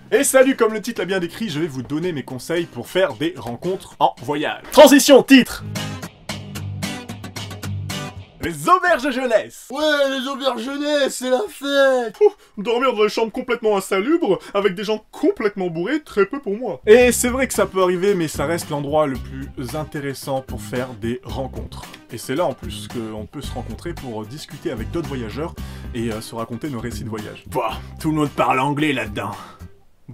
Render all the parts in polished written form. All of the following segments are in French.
Et salut, comme le titre l'a bien décrit, je vais vous donner mes conseils pour faire des rencontres en voyage. Transition, titre. Les auberges jeunesse. Ouais, les auberges jeunesse, c'est la fête. Dormir dans des chambres complètement insalubres, avec des gens complètement bourrés, très peu pour moi. Et c'est vrai que ça peut arriver, mais ça reste l'endroit le plus intéressant pour faire des rencontres. Et c'est là en plus qu'on peut se rencontrer pour discuter avec d'autres voyageurs et se raconter nos récits de voyage. Bah, tout le monde parle anglais là-dedans.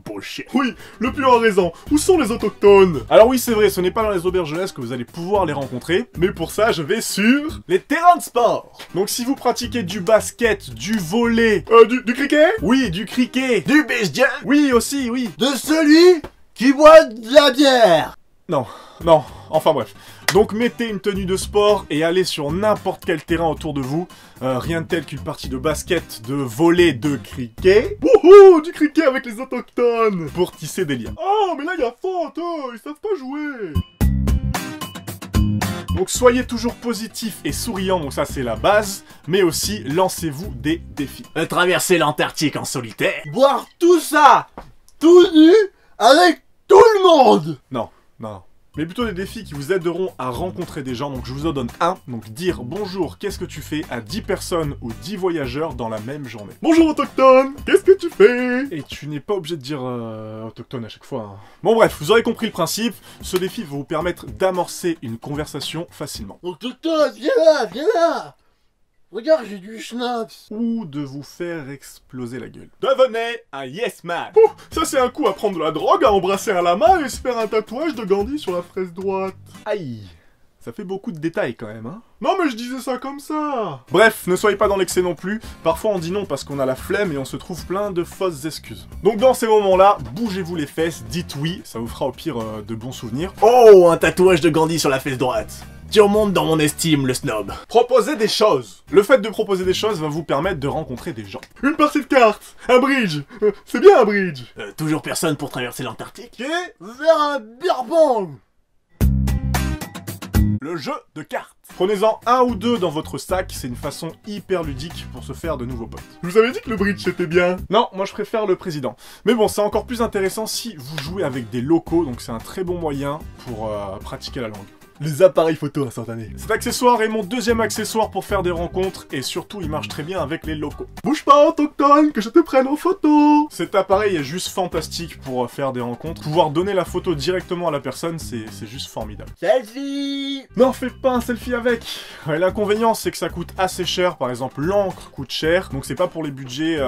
Bullshit. Oui, le plus a raison. Où sont les autochtones? Alors oui, c'est vrai, ce n'est pas dans les auberges jeunesse que vous allez pouvoir les rencontrer, mais pour ça, je vais sur les terrains de sport. Donc si vous pratiquez du basket, du volley, du cricket? Oui, du cricket. Du beach jump. Oui, aussi, oui. De celui qui boit de la bière. Non, enfin bref. Donc mettez une tenue de sport et allez sur n'importe quel terrain autour de vous. Rien de tel qu'une partie de basket, de volley, de cricket. Wouhou, du cricket avec les autochtones pour tisser des liens. Oh, mais là il y a faute, ils savent pas jouer. Donc soyez toujours positif et souriant, donc ça c'est la base, mais aussi lancez-vous des défis. Traverser l'Antarctique en solitaire. Boire tout ça, tout nu, avec tout le monde. Non. Mais plutôt des défis qui vous aideront à rencontrer des gens, donc je vous en donne un, donc dire bonjour, qu'est-ce que tu fais à 10 personnes ou 10 voyageurs dans la même journée. Bonjour autochtone, qu'est-ce que tu fais? Et tu n'es pas obligé de dire autochtone à chaque fois. Hein. Bon bref, vous aurez compris le principe, ce défi va vous permettre d'amorcer une conversation facilement. Autochtone, viens là. Regarde, j'ai du schnapps. Ou de vous faire exploser la gueule. Devenez un yes man. Ça c'est un coup à prendre de la drogue, à embrasser un lama et se faire un tatouage de Gandhi sur la fraise droite. Aïe, ça fait beaucoup de détails quand même, hein. Non mais je disais ça comme ça. Bref, ne soyez pas dans l'excès non plus. Parfois on dit non parce qu'on a la flemme et on se trouve plein de fausses excuses. Donc dans ces moments-là, bougez-vous les fesses, dites oui, ça vous fera au pire de bons souvenirs. Oh, un tatouage de Gandhi sur la fesse droite. Tu remontes dans mon estime, le snob. Proposez des choses. Le fait de proposer des choses va vous permettre de rencontrer des gens. Une partie de cartes, un bridge. C'est bien un bridge. Toujours personne pour traverser l'Antarctique. Et vers un beer bong. Le jeu de cartes. Prenez-en un ou deux dans votre sac, c'est une façon hyper ludique pour se faire de nouveaux potes. Je vous avais dit que le bridge c'était bien. Non, moi je préfère le président. Mais bon, c'est encore plus intéressant si vous jouez avec des locaux, donc c'est un très bon moyen pour pratiquer la langue. Les appareils photo instantanés. Cet accessoire est mon deuxième accessoire pour faire des rencontres et surtout il marche très bien avec les locaux. Bouge pas autochtone, que je te prenne en photo. Cet appareil est juste fantastique pour faire des rencontres. Pouvoir donner la photo directement à la personne, c'est juste formidable. Selfie. Non, fais pas un selfie avec. Ouais, l'inconvénient c'est que ça coûte assez cher, par exemple l'encre coûte cher, donc c'est pas pour les budgets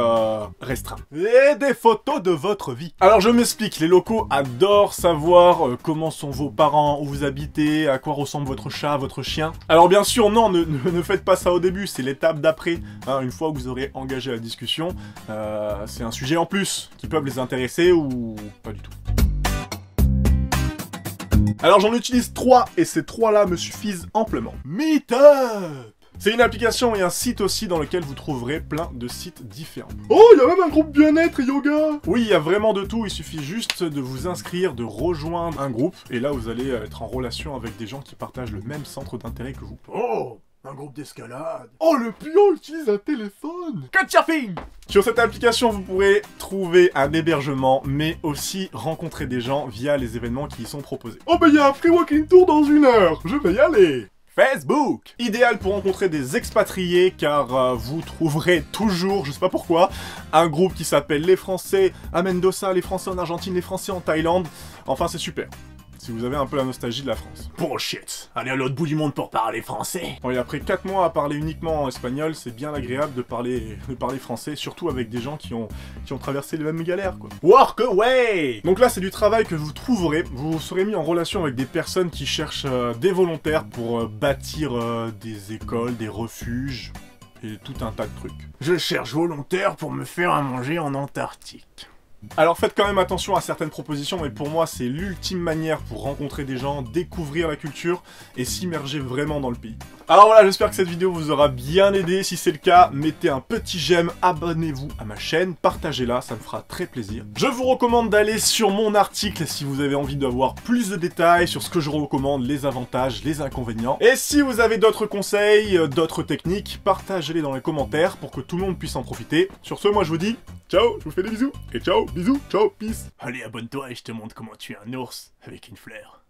restreints. Et des photos de votre vie. Alors je m'explique, les locaux adorent savoir comment sont vos parents, où vous habitez, à quoi ressemble votre chat, votre chien. Alors bien sûr, non, ne faites pas ça au début, c'est l'étape d'après. Hein, une fois que vous aurez engagé la discussion, c'est un sujet en plus qui peuvent les intéresser ou pas du tout. Alors j'en utilise 3 et ces 3-là me suffisent amplement. Meetup! C'est une application et un site aussi dans lequel vous trouverez plein de sites différents. Oh, il y a même un groupe bien-être et yoga! Oui, il y a vraiment de tout, il suffit juste de vous inscrire, de rejoindre un groupe, et là vous allez être en relation avec des gens qui partagent le même centre d'intérêt que vous. Oh, un groupe d'escalade. Oh, le pion utilise un téléphone! Couchsurfing! Sur cette application, vous pourrez trouver un hébergement, mais aussi rencontrer des gens via les événements qui y sont proposés. Oh, bah il y a un free walking tour dans 1 heure! Je vais y aller! Facebook! Idéal pour rencontrer des expatriés car vous trouverez toujours, je sais pas pourquoi, un groupe qui s'appelle les Français à Mendoza, les Français en Argentine, les Français en Thaïlande. Enfin, c'est super. Si vous avez un peu la nostalgie de la France. Bullshit. Aller à l'autre bout du monde pour parler français. Bon, et après 4 mois à parler uniquement en espagnol, c'est bien agréable de parler français, surtout avec des gens qui ont traversé les mêmes galères, quoi. Work away! Donc là, c'est du travail que vous trouverez. Vous serez mis en relation avec des personnes qui cherchent des volontaires pour bâtir des écoles, des refuges et tout un tas de trucs. Je cherche volontaire pour me faire à manger en Antarctique. Alors faites quand même attention à certaines propositions, mais pour moi c'est l'ultime manière pour rencontrer des gens, découvrir la culture et s'immerger vraiment dans le pays. Alors voilà, j'espère que cette vidéo vous aura bien aidé. Si c'est le cas, mettez un petit j'aime, abonnez-vous à ma chaîne, partagez-la, ça me fera très plaisir. Je vous recommande d'aller sur mon article si vous avez envie d'avoir plus de détails sur ce que je recommande, les avantages, les inconvénients. Et si vous avez d'autres conseils, d'autres techniques, partagez-les dans les commentaires pour que tout le monde puisse en profiter. Sur ce, moi je vous dis Ciao, je vous fais des bisous. Et ciao, bisous, ciao, peace. Allez, abonne-toi et je te montre comment tuer un ours avec une fleur.